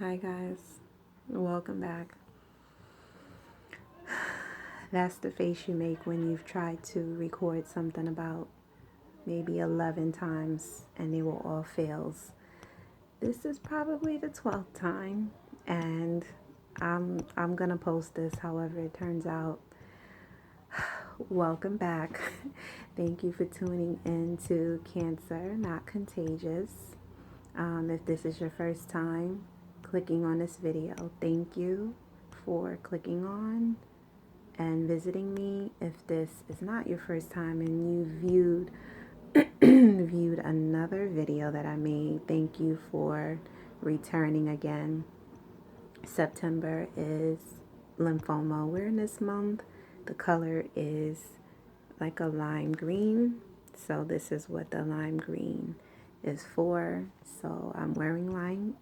Hi guys, welcome back. That's the face you make when you've tried to record something about maybe 11 times and they were all fails. This is probably the 12th time and I'm gonna post this however it turns out. Welcome back. Thank you for tuning in to Cancer Not Contagious. If this is your first time clicking on this video, thank you for clicking on and visiting me. If this is not your first time and you viewed another video that I made, thank you for returning again. September is Lymphoma Awareness Month. The color is like a lime green, so this is what the lime green is for. So I'm wearing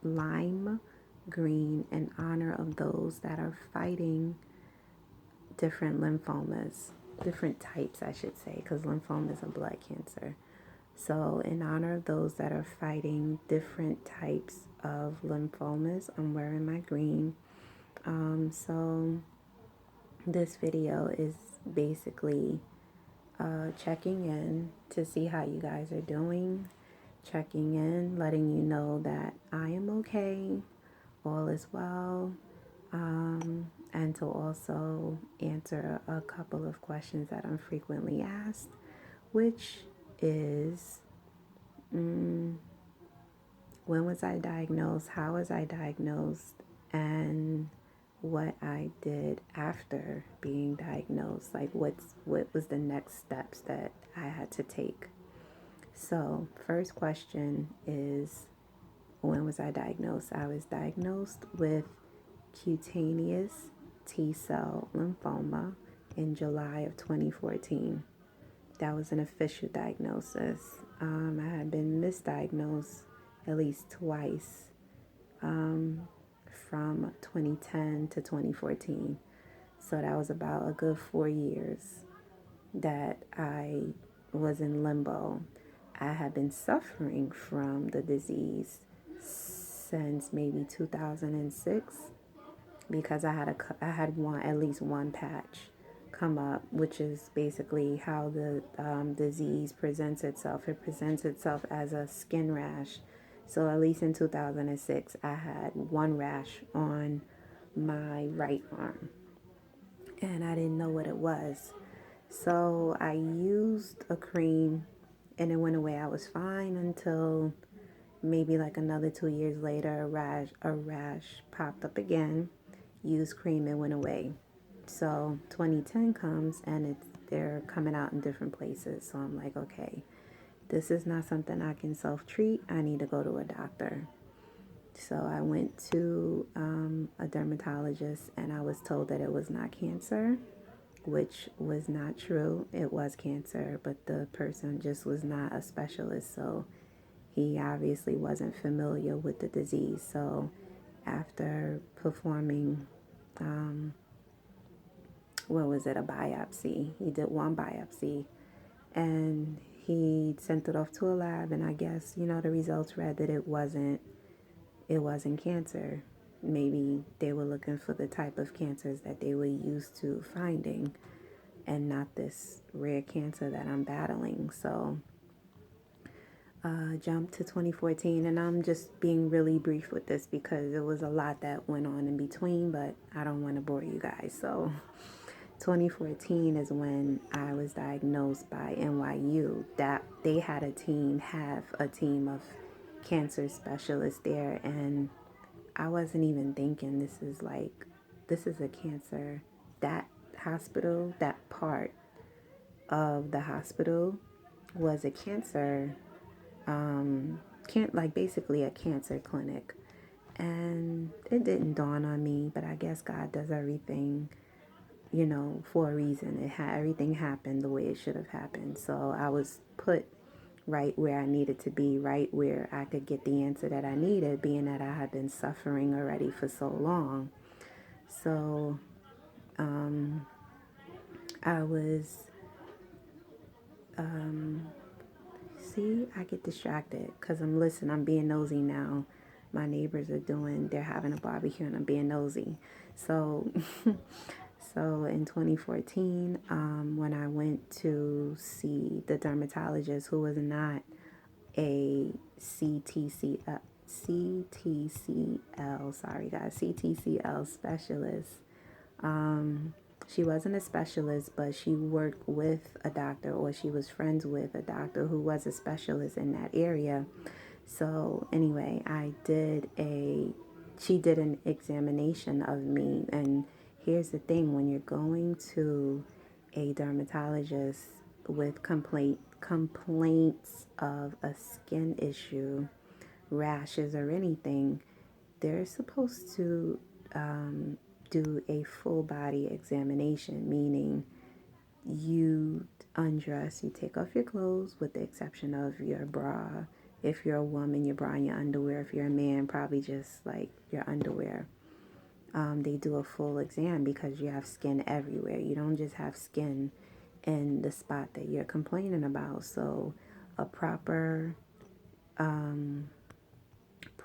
lime green in honor of those that are fighting different lymphomas, different types, I should say, because lymphoma is a blood cancer. So, in honor of those that are fighting different types of lymphomas, I'm wearing my green. So, this video is basically checking in to see how you guys are doing, checking in, letting you know that I am okay, all is well, and to also answer a couple of questions that I'm frequently asked, which is when was I diagnosed, how was I diagnosed, and what I did after being diagnosed, like what was the next steps that I had to take. So, first question is, when was I diagnosed? I was diagnosed with cutaneous T-cell lymphoma in July of 2014. That was an official diagnosis. I had been misdiagnosed at least twice from 2010 to 2014. So that was about a good 4 years that I was in limbo. I had been suffering from the disease since maybe 2006 because I had at least one patch come up, which is basically how the disease presents itself. It presents itself as a skin rash. So at least in 2006, I had one rash on my right arm, and I didn't know what it was. So I used a cream, and it went away. I was fine until maybe like another 2 years later, a rash popped up again. Used cream, it went away. So 2010 comes and they're coming out in different places. So I'm like, okay, this is not something I can self-treat. I need to go to a doctor. So I went to a dermatologist and I was told that it was not cancer, which was not true. It was cancer, but the person just was not a specialist. So he obviously wasn't familiar with the disease. So after performing a biopsy. He did one biopsy and he sent it off to a lab, and I guess, the results read that it wasn't cancer. Maybe they were looking for the type of cancers that they were used to finding and not this rare cancer that I'm battling. So jump to 2014, and I'm just being really brief with this because there was a lot that went on in between, but I don't want to bore you guys. So 2014 is when I was diagnosed by NYU. That they have a team of cancer specialists there, and I wasn't even thinking this is a cancer. That hospital, that part of the hospital was a cancer, basically a cancer clinic. And it didn't dawn on me, but I guess God does everything for a reason. Everything happened the way it should have happened. So I was put right where I needed to be, right where I could get the answer that I needed, being that I had been suffering already for so long. So I was, I get distracted because I'm being nosy now. my neighbors are doing, they're having a barbecue and I'm being nosy. So, so in 2014, when I went to see the dermatologist, who was not a CTCL, sorry guys, CTCL specialist. She wasn't a specialist, but she worked with a doctor, or she was friends with a doctor who was a specialist in that area. So anyway, she did an examination of me. And here's the thing, when you're going to a dermatologist with complaints of a skin issue, rashes, or anything, they're supposed to do a full body examination, meaning you undress, you take off your clothes with the exception of your bra. If you're a woman, your bra and your underwear. If you're a man, probably just like your underwear. They do a full exam because you have skin everywhere. You don't just have skin in the spot that you're complaining about. So a proper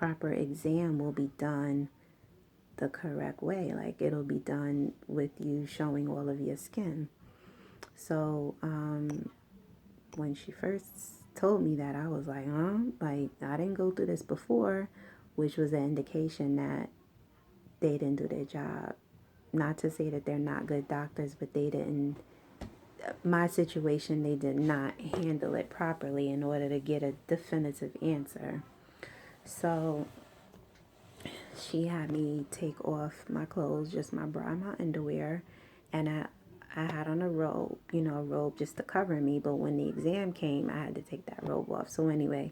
exam will be done the correct way. Like, it'll be done with you showing all of your skin. So when she first told me that, I was like, huh? Like, I didn't go through this before, which was an indication that they didn't do their job. Not to say that they're not good doctors, but they didn't, my situation, they did not handle it properly in order to get a definitive answer. So she had me take off my clothes, just my bra and my underwear, and I had on a robe, a robe just to cover me. But when the exam came, I had to take that robe off. So anyway,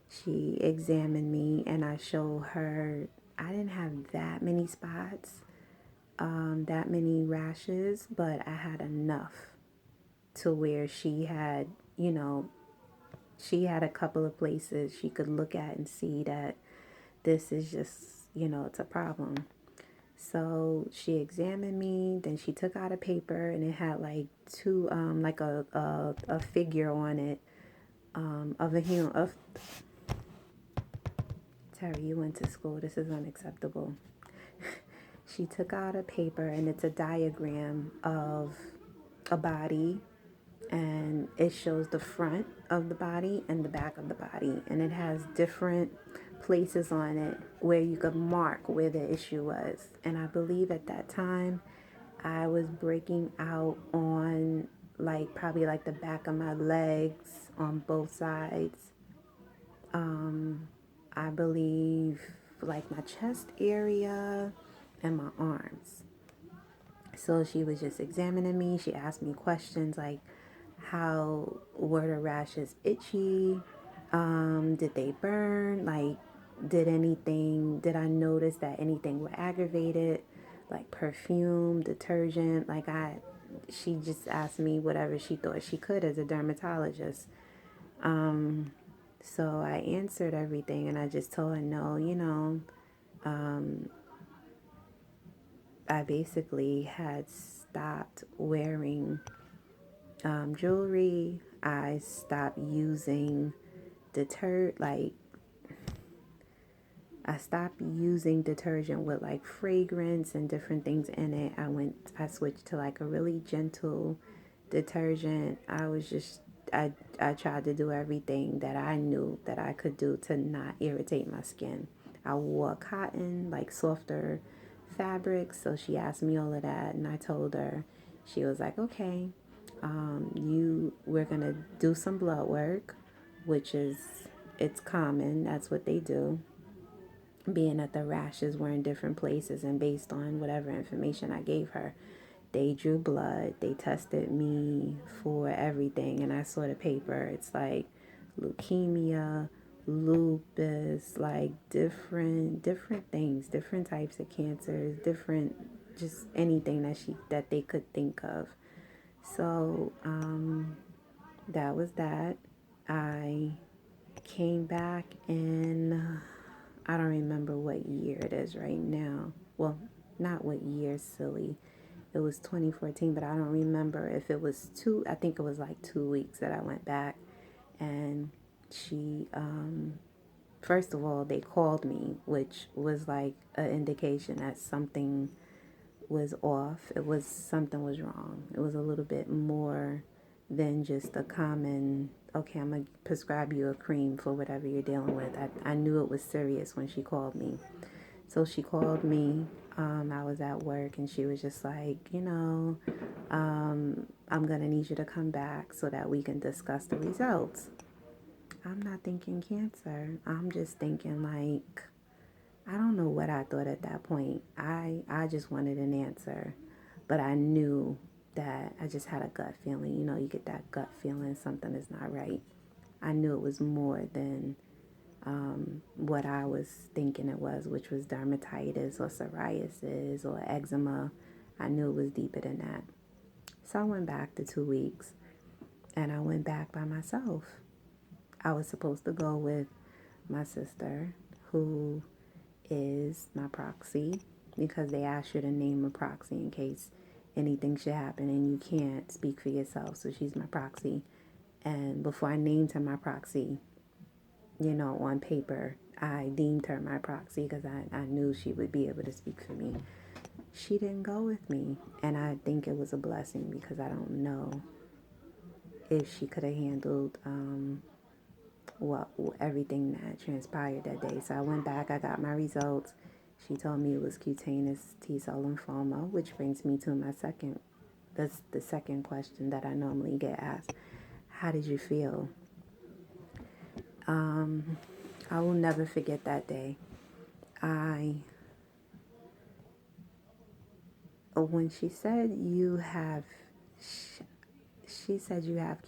she examined me, and I showed her I didn't have that many spots, that many rashes, but I had enough to where she had a couple of places she could look at and see that this is just, it's a problem. So she examined me, then she took out a paper, and it had like two, like a figure on it, of a human. Terry, you went to school. This is unacceptable. She took out a paper, and it's a diagram of a body, and it shows the front of the body and the back of the body, and it has different places on it where you could mark where the issue was. And I believe at that time I was breaking out on probably like the back of my legs on both sides. I believe like my chest area and my arms. So she was just examining me. She asked me questions like, how were the rashes itchy? Did they burn? Like, did I notice that anything would aggravate it? Like perfume, detergent? She just asked me whatever she thought she could as a dermatologist. So I answered everything, and I just told her, no, I basically had stopped wearing jewelry. I stopped using I stopped using detergent with like fragrance and different things in it. I switched to like a really gentle detergent. I tried to do everything that I knew that I could do to not irritate my skin. I wore cotton, like softer fabrics. So she asked me all of that, and I told her. She was like, okay, we're gonna do some blood work, which is, it's common. That's what they do, being that the rashes were in different places, and based on whatever information I gave her, they drew blood, they tested me for everything, and I saw the paper. It's like leukemia, lupus, like different things, different types of cancers, different, just anything that they could think of. So that was that. I came back in, I don't remember what year it is right now. Well, not what year, silly. It was 2014, but I don't remember if it was I think it was like 2 weeks that I went back, and she first of all, they called me, which was like an indication that something was off. It was something was wrong. It was a little bit more than just a common, okay, I'm going to prescribe you a cream for whatever you're dealing with. I knew it was serious when she called me. So she called me. I was at work and she was just like, I'm going to need you to come back so that we can discuss the results. I'm not thinking cancer. I'm just thinking like, I don't know what I thought at that point. I just wanted an answer. But I knew that I just had a gut feeling. You know, you get that gut feeling something is not right. I knew it was more than what I was thinking it was, which was dermatitis or psoriasis or eczema. I knew it was deeper than that. So I went back to 2 weeks and I went back by myself. I was supposed to go with my sister, who is my proxy, because they ask you to name a proxy in case anything should happen and you can't speak for yourself. So she's my proxy. And before I named her my proxy, on paper, I deemed her my proxy because I knew she would be able to speak for me. She didn't go with me. And I think it was a blessing because I don't know if she could have handled everything that transpired that day. So I went back, I got my results. She told me it was cutaneous T-cell lymphoma, which brings me to that's the second question that I normally get asked. How did you feel? I will never forget that day. When she said she said you have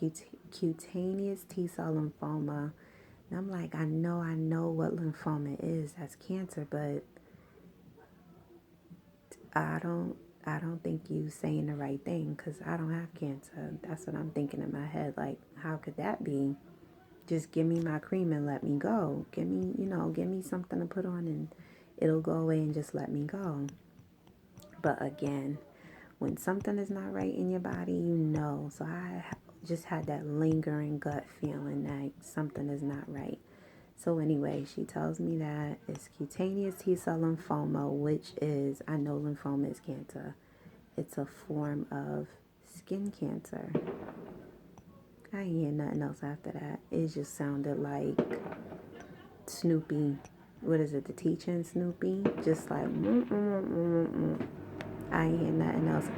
cutaneous T-cell lymphoma, and I'm like, I know what lymphoma is. That's cancer, but I don't think you saying the right thing because I don't have cancer. That's what I'm thinking in my head. Like, how could that be? Just give me my cream and let me go. Give me something to put on and it'll go away and just let me go. But again, when something is not right in your body, you know. So I just had that lingering gut feeling that something is not right. So anyway, she tells me that it's cutaneous T-cell lymphoma, which is, I know lymphoma is cancer. It's a form of skin cancer. I ain't hear nothing else after that. It just sounded like Snoopy. What is it? The teaching Snoopy? Just like, I ain't hear nothing else.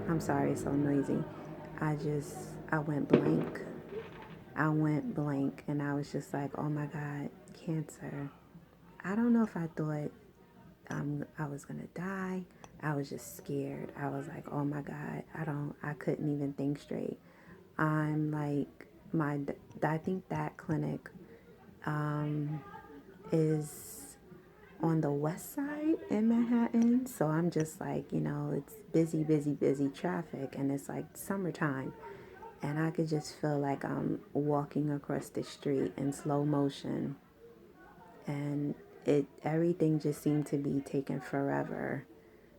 I'm sorry, it's so noisy. I went blank. I went blank and I was just like, oh my God, cancer. I don't know if I thought I was going to die. I was just scared. I was like, oh my God, I couldn't even think straight. I'm like, I think that clinic is on the west side in Manhattan. So I'm just like, it's busy, busy, busy traffic. And it's like summertime. And I could just feel like I'm walking across the street in slow motion. And everything just seemed to be taking forever.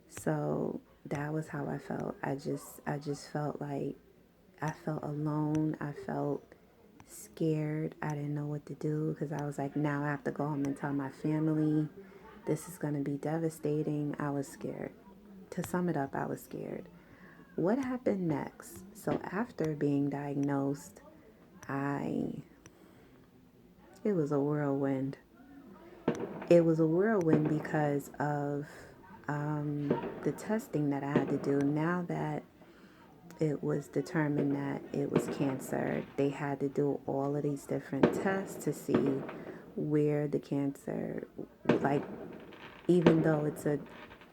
So that was how I felt. I just felt like I felt alone. I felt scared. I didn't know what to do because I was like, now I have to go home and tell my family. This is going to be devastating. I was scared. To sum it up, I was scared. What happened next? So after being diagnosed, it was a whirlwind. It was a whirlwind because of the testing that I had to do. Now that it was determined that it was cancer, they had to do all of these different tests to see where the cancer, like, even though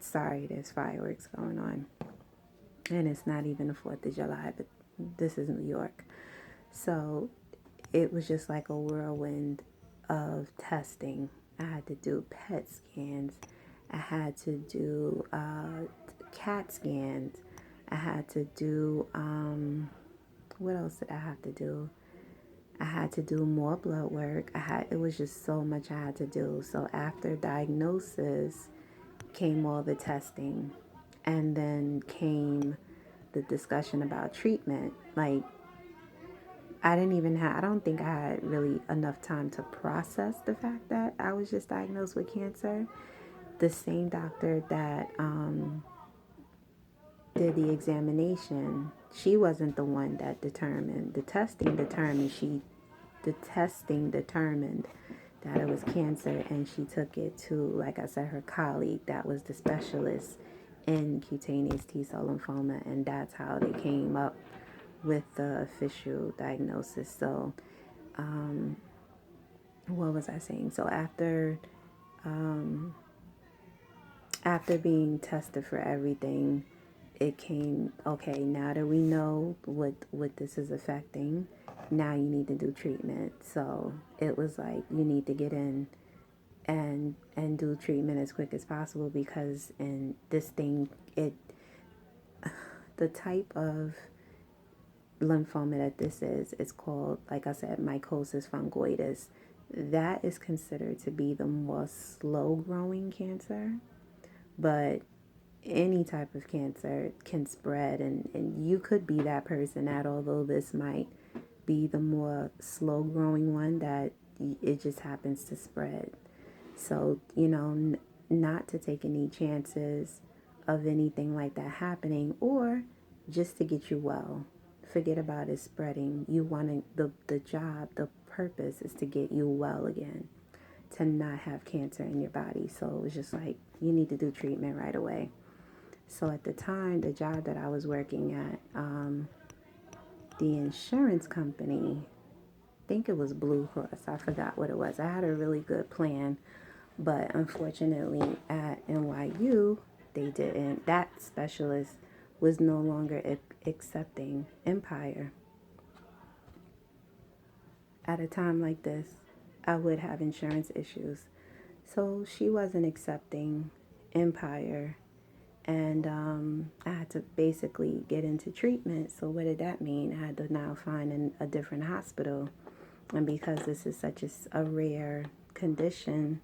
sorry, there's fireworks going on. And it's not even the 4th of July, but this is New York. So it was just like a whirlwind of testing. I had to do PET scans. I had to do CAT scans. I had to do, what else did I have to do? I had to do more blood work. It was just so much I had to do. So after diagnosis came all the testing. And then came the discussion about treatment. Like, I didn't even have, I don't think I had really enough time to process the fact that I was just diagnosed with cancer. The same doctor that did the examination, she wasn't the one that determined. The testing determined that it was cancer, and she took it to, like I said, her colleague that was the specialist in cutaneous T-cell lymphoma, and that's how they came up with the official diagnosis. So, what was I saying? So after being tested for everything, it came, okay, now that we know what this is affecting, now you need to do treatment. So it was like, you need to get in and do treatment as quick as possible, because in this thing, the type of lymphoma that this is called, like I said, mycosis fungoides. That is considered to be the more slow growing cancer, but any type of cancer can spread, and you could be that person that, although this might be the more slow growing one, that it just happens to spread. So, not to take any chances of anything like that happening, or just to get you well. Forget about it spreading. You want the job, the purpose is to get you well again, to not have cancer in your body. So it was just like, you need to do treatment right away. So at the time, the job that I was working at, the insurance company, I think it was Blue Cross, I forgot what it was. I had a really good plan, but unfortunately at NYU, they didn't. That specialist was no longer accepting Empire. At a time like this, I would have insurance issues. So she wasn't accepting Empire, and I had to basically get into treatment. So what did that mean? I had to now find a different hospital. And because this is such a rare condition,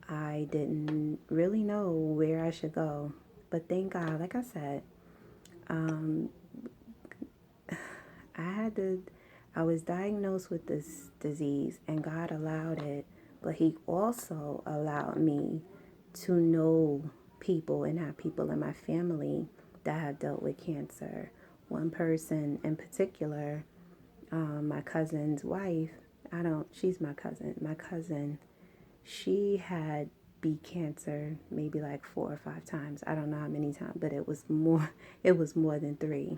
I didn't really know where I should go. But thank God, like I said, I had to, I was diagnosed with this disease, and God allowed it, but He also allowed me to know people and have people in my family that have dealt with cancer. One person in particular, my cousin's wife, she's my cousin. My cousin, she had beat cancer maybe like 4 or 5 times. I don't know how many times, but it was more than three.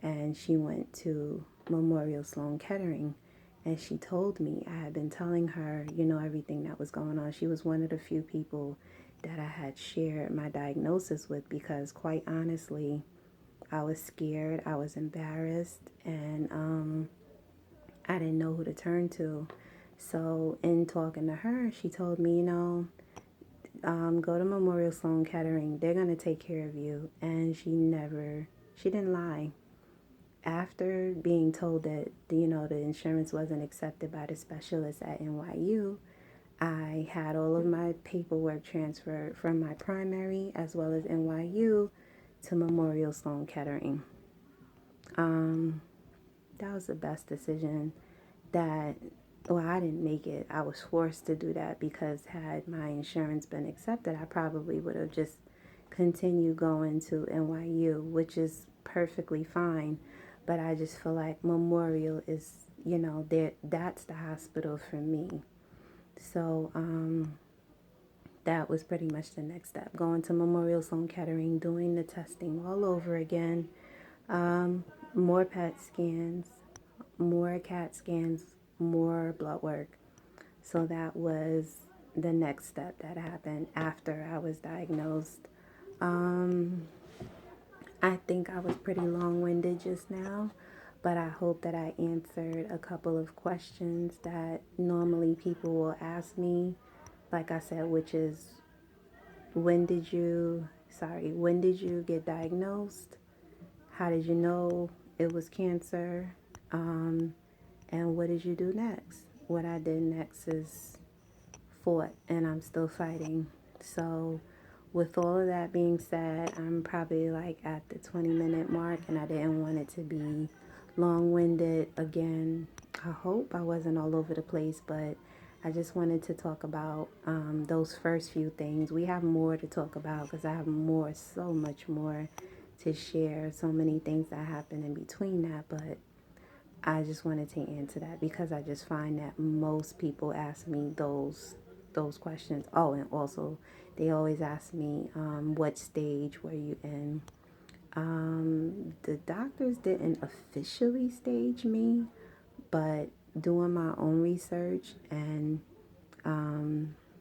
And she went to Memorial Sloan Kettering, and she told me, I had been telling her, everything that was going on. She was one of the few people that I had shared my diagnosis with, because quite honestly, I was scared, I was embarrassed, and I didn't know who to turn to. So in talking to her, she told me, go to Memorial Sloan Kettering. They're going to take care of you. And she didn't lie. After being told that, the insurance wasn't accepted by the specialist at NYU, I had all of my paperwork transferred from my primary as well as NYU to Memorial Sloan Kettering. That was the best decision that, well, I didn't make it. I was forced to do that, because had my insurance been accepted, I probably would have just continued going to NYU, which is perfectly fine. But I just feel like Memorial is, that's the hospital for me. So that was pretty much the next step. Going to Memorial Sloan Kettering, doing the testing all over again. More PET scans, more CAT scans, more blood work. So that was the next step that happened after I was diagnosed. I think I was pretty long-winded just now, but I hope that I answered a couple of questions that normally people will ask me. Like I said, which is, when did you get diagnosed? How did you know it was cancer? And what did you do next? What I did next is fought, and I'm still fighting. So with all of that being said, I'm probably like at the 20-minute mark, and I didn't want it to be long-winded again. I hope I wasn't all over the place, but I just wanted to talk about those first few things. We have more to talk about because I have more, so much more to share, so many things that happen in between that, but I just wanted to answer that because I just find that most people ask me those questions. Oh, and also they always ask me, what stage were you in? The doctors didn't officially stage me, but doing my own research and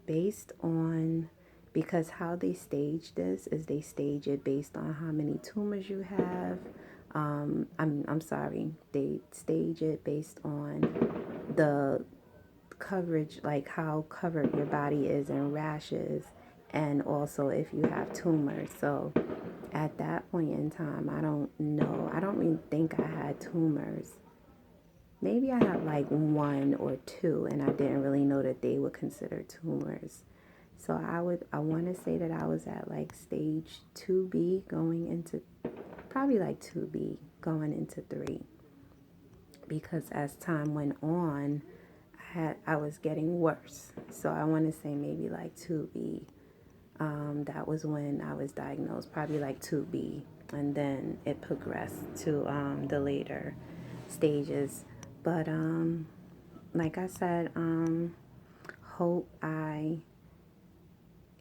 based on, because how they stage this is they stage it based on how many tumors you have. I'm sorry, they stage it based on the coverage, like how covered your body is in rashes, and also if you have tumors. So at that point in time, I don't know. I don't really think I had tumors. Maybe I had like one or two, and I didn't really know that they were considered tumors. So I want to say that I was at like stage 2B going into, probably like 2B going into 3, because as time went on, I was getting worse. So I want to say maybe like 2B. That was when I was diagnosed, probably like 2B, and then it progressed to the later stages. But like I said, hope I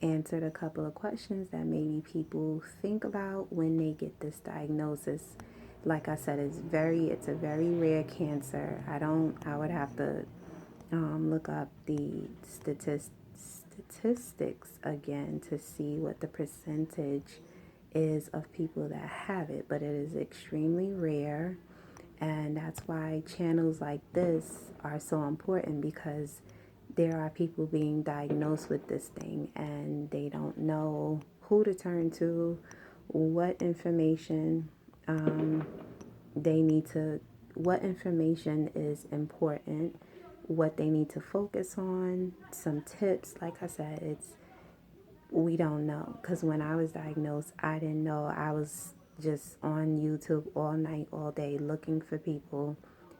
answered a couple of questions that maybe people think about when they get this diagnosis. Like I said, it's a very rare cancer. I would have to look up the statistics again to see what the percentage is of people that have it, but it is extremely rare. And that's why channels like this are so important, because there are people being diagnosed with this thing and they don't know who to turn to, what information they need to, what information is important, what they need to focus on, some tips. Like I said, we don't know, because when I was diagnosed, I didn't know. I was just on YouTube all night, all day, looking for people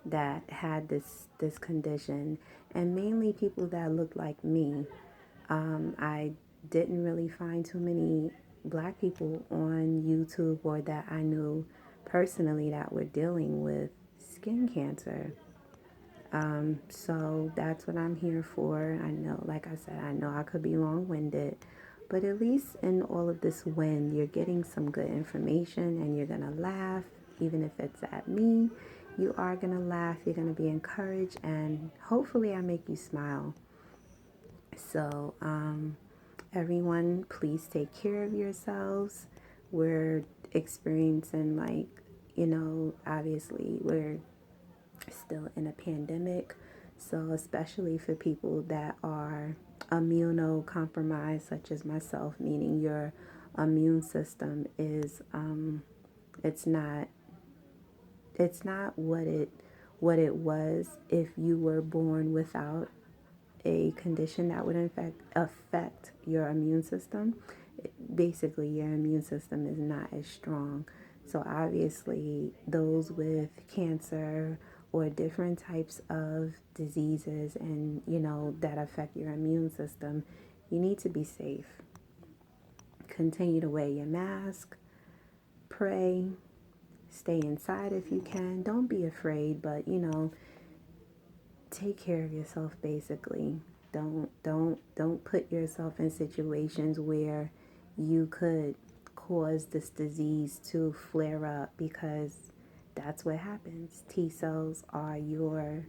that had this condition, and mainly people that looked like me. I didn't really find too many black people on YouTube or that I knew personally that were dealing with skin cancer. So that's what I'm here for. I know, like I said, I know I could be long-winded, but at least in all of this win, you're getting some good information and you're going to laugh. Even if it's at me, you are going to laugh. You're going to be encouraged, and hopefully I make you smile. So, everyone, please take care of yourselves. We're experiencing, like, obviously we're still in a pandemic. So, especially for people that are immunocompromised, such as myself, meaning your immune system is, it's not, what it was if you were born without a condition that would affect your immune system. Basically, your immune system is not as strong. So obviously, those with cancer or different types of diseases, and that affect your immune system, you need to be safe. Continue to wear your mask, pray, stay inside if you can. Don't be afraid, but take care of yourself. Basically, don't put yourself in situations where you could cause this disease to flare up, because that's what happens. T cells are your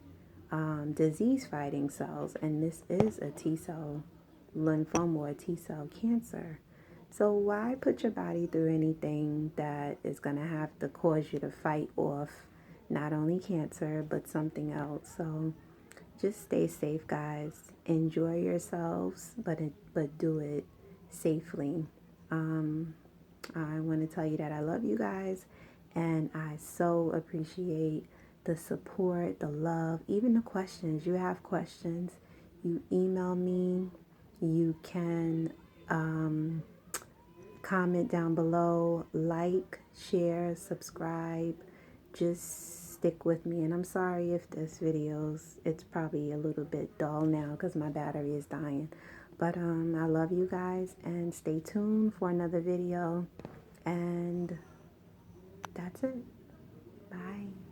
disease fighting cells, and this is a T cell lymphoma or a T cell cancer. So why put your body through anything that is going to have to cause you to fight off not only cancer but something else? So just stay safe, guys. Enjoy yourselves, but do it safely. I want to tell you that I love you guys, and I so appreciate the support, the love, even the questions. You have questions, you email me. You can comment down below, like, share, subscribe. Just stick with me. And I'm sorry if this it's probably a little bit dull now because my battery is dying. But I love you guys, and stay tuned for another video. And that's it. Bye.